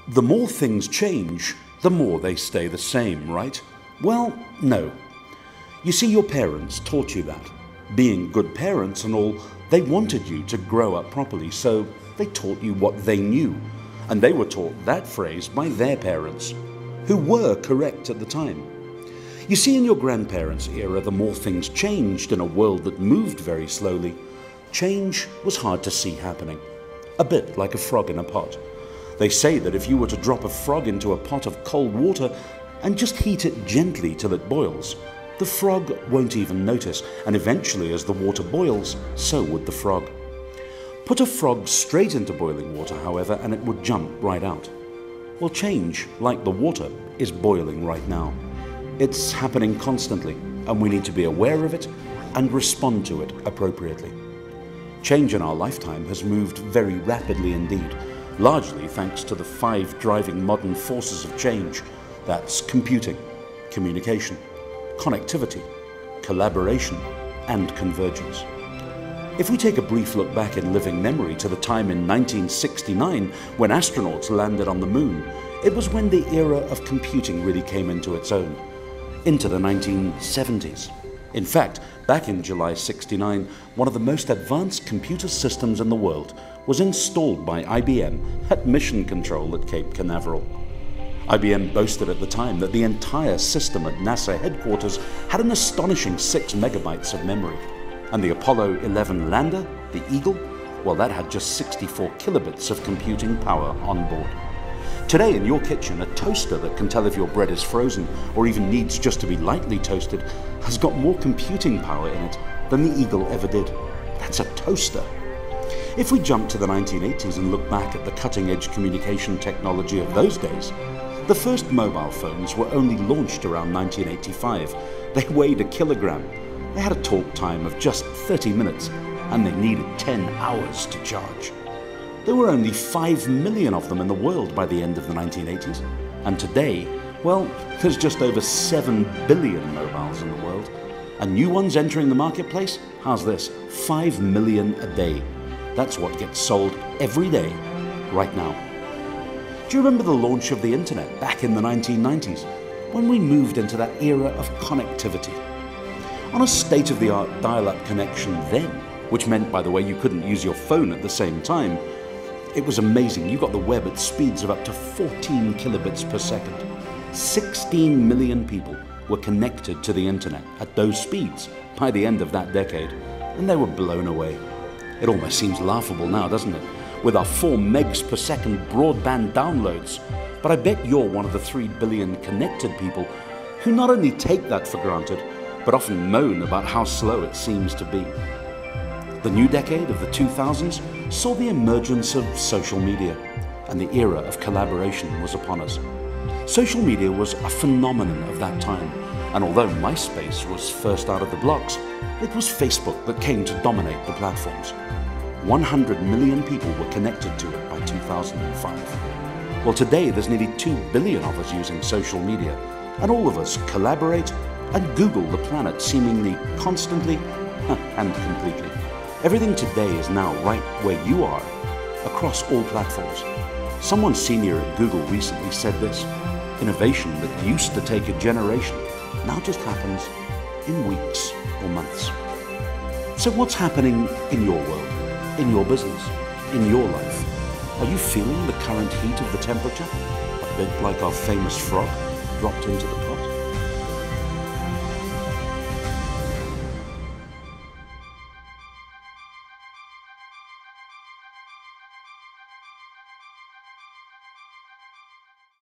The more things change, the more they stay the same, right? Well, no. You see, your parents taught you that. Being good parents and all, they wanted you to grow up properly, so they taught you what they knew. And they were taught that phrase by their parents, who were correct at the time. You see, in your grandparents' era, the more things changed in a world that moved very slowly, change was hard to see happening. A bit like a frog in a pot. They say that if you were to drop a frog into a pot of cold water and just heat it gently till it boils, the frog won't even notice, and eventually as the water boils, so would the frog. Put a frog straight into boiling water, however, and it would jump right out. Well, change, like the water, is boiling right now. It's happening constantly, and we need to be aware of it and respond to it appropriately. Change in our lifetime has moved very rapidly indeed, largely thanks to the 5 driving modern forces of change. That's computing, communication, connectivity, collaboration, and convergence. If we take a brief look back in living memory to the time in 1969 when astronauts landed on the moon, it was when the era of computing really came into its own, into the 1970s. In fact, back in July '69, one of the most advanced computer systems in the world was installed by IBM at Mission Control at Cape Canaveral. IBM boasted at the time that the entire system at NASA headquarters had an astonishing 6 megabytes of memory. And the Apollo 11 lander, the Eagle, well, that had just 64 kilobits of computing power on board. Today in your kitchen, a toaster that can tell if your bread is frozen or even needs just to be lightly toasted has got more computing power in it than the Eagle ever did. That's a toaster. If we jump to the 1980s and look back at the cutting-edge communication technology of those days, the first mobile phones were only launched around 1985. They weighed a kilogram. They had a talk time of just 30 minutes, and they needed 10 hours to charge. There were only 5 million of them in the world by the end of the 1980s. And today, well, there's just over 7 billion mobiles in the world. And new ones entering the marketplace? How's this? 5 million a day. That's what gets sold every day, right now. Do you remember the launch of the internet back in the 1990s, when we moved into that era of connectivity? On a state-of-the-art dial-up connection then, which meant, by the way, you couldn't use your phone at the same time, it was amazing. You got the web at speeds of up to 14 kilobits per second. 16 million people were connected to the internet at those speeds by the end of that decade, and they were blown away. It almost seems laughable now, doesn't it? With our 4 megs per second broadband downloads. But I bet you're one of the 3 billion connected people who not only take that for granted, but often moan about how slow it seems to be. The new decade of the 2000s saw the emergence of social media, and the era of collaboration was upon us. Social media was a phenomenon of that time, and although MySpace was first out of the blocks, it was Facebook that came to dominate the platforms. 100 million people were connected to it by 2005. Well, today there's nearly 2 billion of us using social media, and all of us collaborate and Google the planet seemingly constantly and completely. Everything today is now right where you are, across all platforms. Someone senior at Google recently said this: innovation that used to take a generation now just happens in weeks or months. So what's happening in your world, in your business, in your life? Are you feeling the current heat of the temperature? A bit like our famous frog dropped into the pot?